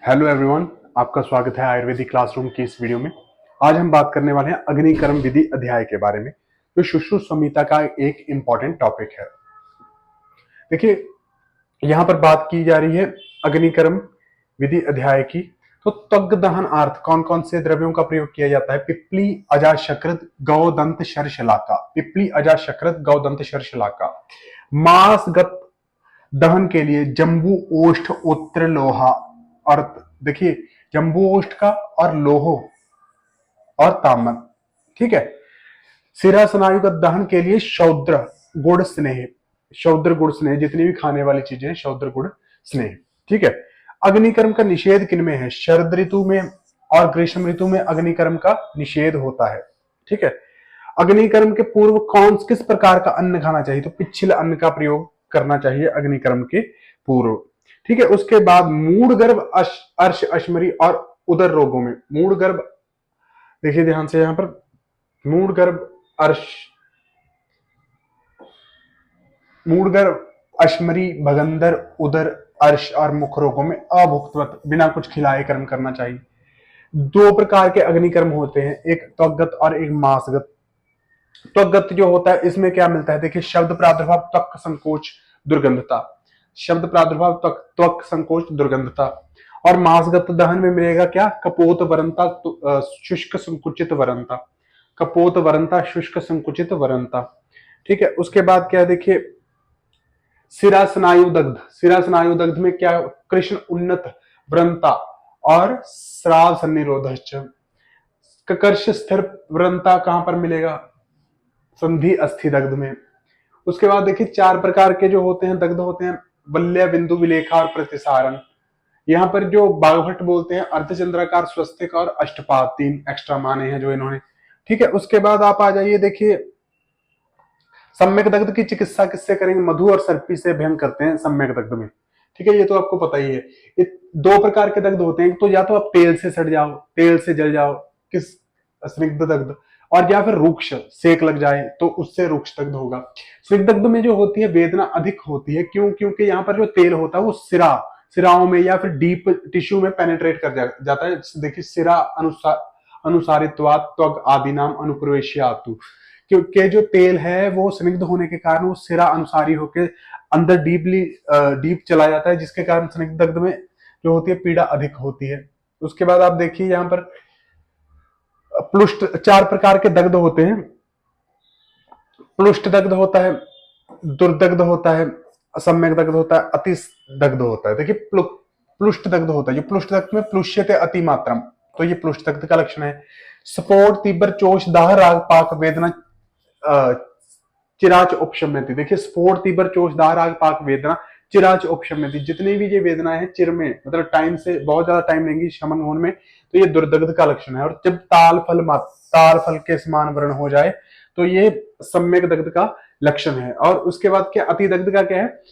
Hello everyone, आपका स्वागत है आयुर्वेदिक क्लासरूम की इस वीडियो में। आज हम बात करने वाले हैं अग्निकर्म विधि अध्याय के बारे में, जो सुश्रुत संहिता का एक इंपॉर्टेंट टॉपिक है। देखिए, यहाँ पर बात की जा रही है अग्निकर्म विधि अध्याय की। तो त्वग दहन अर्थ कौन कौन से द्रव्यों का प्रयोग किया जाता है? पिप्पली अजाशकृत गौदंत शर्षलाका, पिप्पली अजाशकृत गौदंत शर्षलाका। मांसगत दहन के लिए जम्बू ओष्ठ उत्तर लोहा, और देखिए जम्बू ओष्ठ का और लोहो और ताम्र, ठीक है। सिरा स्नायुगत दहन के लिए शौद्र गुड़ स्नेह, शौद्र गुड़ स्नेह, जितनी भी खाने वाली चीजें हैं शौद्र गुड़ स्नेह, ठीक है। अग्निकर्म का निषेध किनमें है? शरद ऋतु में और ग्रीष्म ऋतु में अग्निकर्म का निषेध होता है, ठीक है। अग्निकर्म के पूर्व कौन किस प्रकार का अन्न खाना चाहिए? तो पिछले अन्न का प्रयोग करना चाहिए अग्निकर्म के पूर्व, ठीक है। उसके बाद मूड गर्भ अर्श अश्मरी और उदर रोगों में, मूड गर्भ, देखिए ध्यान से यहां पर, मूड गर्भ अर्श, मूड गर्भ अश्मरी भगंदर उदर अर्श और मुख रोगों में अभुक्तवत बिना कुछ खिलाए कर्म करना चाहिए। दो प्रकार के अग्निकर्म होते हैं, एक त्वगत और एक मांसगत। त्वगत जो होता है इसमें क्या मिलता है? देखिए, शब्द प्रादुर्भाव त्वक संकोच दुर्गंधता, शब्द प्रादुर्भाव त्वक संकोच दुर्गंधता। और मांसगत दहन में मिलेगा क्या? कपोत वरंता, शुष्क संकुचित वरंता, कपोत वरंता शुष्क संकुचित वरंता, ठीक है। उसके बाद क्या है? देखिए, सिरा स्नायु दग्ध, सिरा स्नायु दग्ध में क्या? कृष्ण उन्नत व्रंता और श्राव सन्निरोधश्च। ककर्ष स्थिर व्रंता कहां पर मिलेगा? संधि अस्थि दग्ध में। उसके बाद देखिए, चार प्रकार के जो होते हैं दग्ध होते हैं, वल्य बिंदु विलेखा और प्रतिसारण। यहाँ पर जो बागभट्ट बोलते हैं अर्धचंद्राकार स्वस्तिक और अष्टपाद, तीन एक्स्ट्रा माने हैं जो इन्होंने, ठीक है। उसके बाद आप आ जाइए, देखिए सम्यक दग्ध की चिकित्सा किससे करेंगे? मधु और सर्पी से अभ्यंग करते हैं सम्यक दग्ध में, ठीक है। ये तो आपको पता ही है। ये दो प्रकार के दग्ध होते हैं, तो या तो आप तेल से सड़ जाओ, तेल से जल जाओ, किस स्निग्ध दग्ध, और या फिर रूक्ष सेक लग जाए तो उससे रूक्ष दग्ध होगा। स्निग्ध दग्ध में जो होती है वेदना अधिक होती है, क्यों? क्योंकि यहाँ पर जो तेल होता है वो सिराओं में या फिर डीप टिश्यू में पेनिट्रेट कर जाता है। देखिए, सिरा अनुसारित्वात् त्वग आदि नाम अनुप्रवेश्यातु, क्योंकि जो तेल है वो स्निग्ध होने के कारण वो सिरा अनुसारी होकर अंदर डीप चला जाता है, जिसके कारण स्निग्ध दग्ध में जो होती है पीड़ा अधिक होती है। उसके बाद आप देखिए, यहाँ पर प्लुष्ट, चार प्रकार के दग्ध होते हैं। प्लुष्ट दग्ध होता है, दुर्दग्ध होता है, असम्यक दग्ध होता है, अति दग्ध होता है। देखिए, प्लुष्ट दग्ध होता है, जो प्लुष्ट दग्ध में प्लुष्यते अति मात्रम, तो ये प्लुष्ट दग्ध का लक्षण है। स्फोट तीव्र चोष दाह राग पाक वेदना चिराच उपशम्यति। देखिए, स्फोट तीव्र चोष दाह राग पाक वेदना चिराच उपशम्यति, जितनी भी ये वेदनाएं हैं चिर में, मतलब टाइम से बहुत ज्यादा टाइम लेंगी शमन होने में, तो ये दुर्दग्ध का लक्षण है। और जब ताल फल के समान वर्ण हो जाए तो ये सम्यक दग्ध का लक्षण है। और उसके बाद क्या? अति दग्ध का क्या है?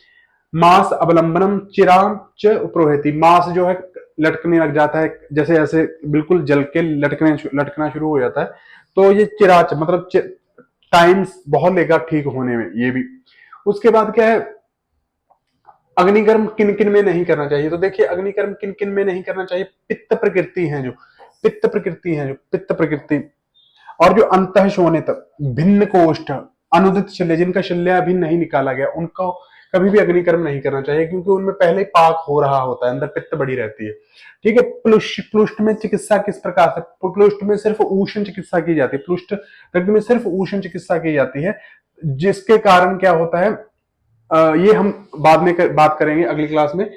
मांस अवलंबनम चिराम च प्रोहेति, मांस जो है लटकने लग जाता है, जैसे ऐसे बिल्कुल जल के लटकना शुरू हो जाता है, तो ये चिराच मतलब टाइम बहुत लेगा ठीक होने में, ये भी। उसके बाद क्या है? अग्निकर्म किन किन में नहीं करना चाहिए? तो देखिए, अग्निकर्म किन किन में नहीं करना चाहिए? पित्त प्रकृति है जो, पित्त प्रकृति है जो, पित्त प्रकृति, और जो अंतः शोणित, भिन्न कोष्ठ, अनुदित शल्य, जिनका शल्य अभी नहीं निकाला गया, उनको कभी भी अग्निकर्म नहीं करना चाहिए, क्योंकि उनमें पहले ही पाक हो रहा होता है, अंदर पित्त बड़ी रहती है, ठीक है। प्लुष्ट में चिकित्सा किस प्रकार से? प्लुष्ट में सिर्फ उष्ण चिकित्सा की जाती है, प्लुष्ट दग्ध में सिर्फ उष्ण चिकित्सा की जाती है, जिसके कारण क्या होता है, ये हम बाद में बात करेंगे अगली क्लास में।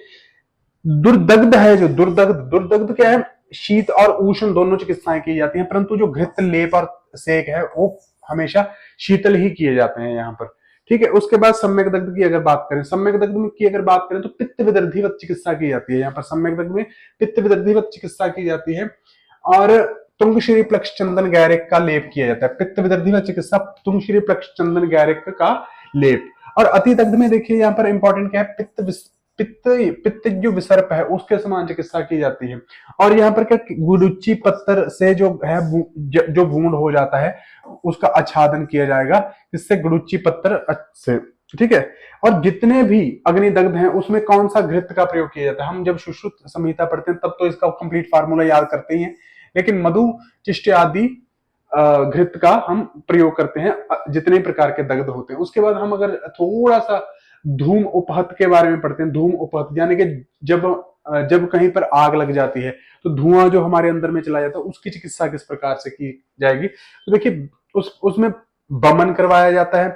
दुर्दग्ध है जो, दुर्दग्ध क्या है? शीत और उष्ण दोनों चिकित्साएं की जाती हैं, परंतु जो घृत लेप और सेक है वो हमेशा शीतल ही किए जाते हैं यहाँ पर, ठीक है। उसके बाद सम्यक दग्ध की अगर बात करें, सम्यक दग्ध में की अगर बात करें तो पित्त विदर्धिवत चिकित्सा की जाती है। यहाँ पर सम्यक दग्ध में पित्त विदर्धिवत चिकित्सा की जाती है, और तुंगश्री प्लक्ष चंदन गैरिक का लेप किया जाता है। पित्त विदर्धिवत चिकित्सा तुंगश्री प्लक्ष चंदन गैरिक का लेप। और अति दग्ध में देखिए, यहाँ पर इंपॉर्टेंट क्या है? पित्त जो विसर्प है उसके समान चिकित्सा की जाती है। और यहाँ पर क्या? गुडुच्ची पत्थर से जो है जो वूंड हो जाता है उसका आच्छादन किया जाएगा, इससे गुडुच्ची पत्थर से, ठीक है। और जितने भी अग्निदग्ध हैं उसमें कौन सा घृत का प्रयोग किया जाता है, हम जब सुश्रुत संहिता पढ़ते हैं तब तो इसका कंप्लीट फार्मूला याद करते ही हैं, लेकिन मधु चिष्ट आदि घृत का हम प्रयोग करते हैं जितने प्रकार के दग्ध होते हैं। उसके बाद हम अगर थोड़ा सा धूम उपहत के बारे में पढ़ते हैं, धूम उपहत यानी कि जब जब कहीं पर आग लग जाती है तो धुआं जो हमारे अंदर में चला जाता है उसकी चिकित्सा किस प्रकार से की जाएगी। तो देखिए उसमें बमन करवाया जाता है,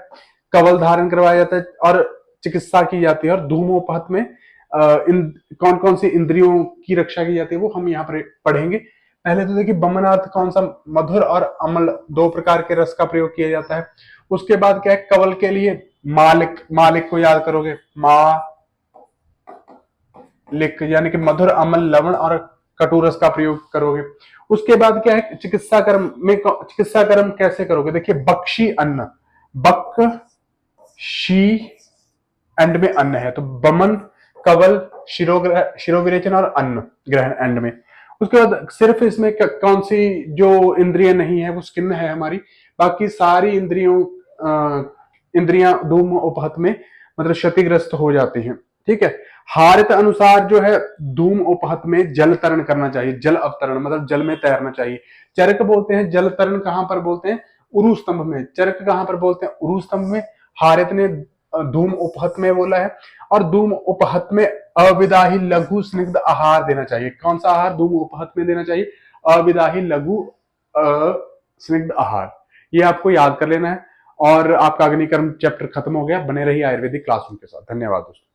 कवल धारण करवाया जाता है और चिकित्सा की जाती है। और धूमोपहत में कौन कौन सी इंद्रियों की रक्षा की जाती है वो हम यहाँ पर पढ़ेंगे। पहले तो देखिए बमनार्थ कौन सा, मधुर और अम्ल दो प्रकार के रस का प्रयोग किया जाता है। उसके बाद क्या है, कवल के लिए मालिक, मालिक को याद करोगे, लिक यानी कि मधुर अम्ल लवण और कटुरस का प्रयोग करोगे। उसके बाद क्या है, चिकित्सा कर्म में चिकित्सा कर्म कैसे करोगे, देखिए बक्षी अन्न, बक शी एंड में अन्न है तो बमन, कवल, शिरोविरेचन और अन्न ग्रहण एंड में। उसके बाद सिर्फ इसमें कौन सी जो इंद्रिय नहीं है वो स्किन है हमारी, बाकी सारी इंद्रियां धूम उपहत में मतलब क्षतिग्रस्त हो जाती हैं। ठीक है। हारित अनुसार जो है धूम उपहत में जल तरण करना चाहिए, जल अवतरण मतलब जल में तैरना चाहिए। चरक बोलते हैं जल तरण कहां पर बोलते हैं, उरु स्तंभ में। चरक कहां पर बोलते हैं, उरु स्तंभ में। हारित ने धूम उपहत में बोला है। और धूम उपहत में अविदाही लघु स्निग्ध आहार देना चाहिए। कौन सा आहार धूम उपहत में देना चाहिए, अविदाही लघु स्निग्ध आहार। ये आपको याद कर लेना है। और आपका अग्निकर्म चैप्टर खत्म हो गया। बने रहिए आयुर्वेदिक क्लासरूम के साथ। धन्यवाद दोस्तों।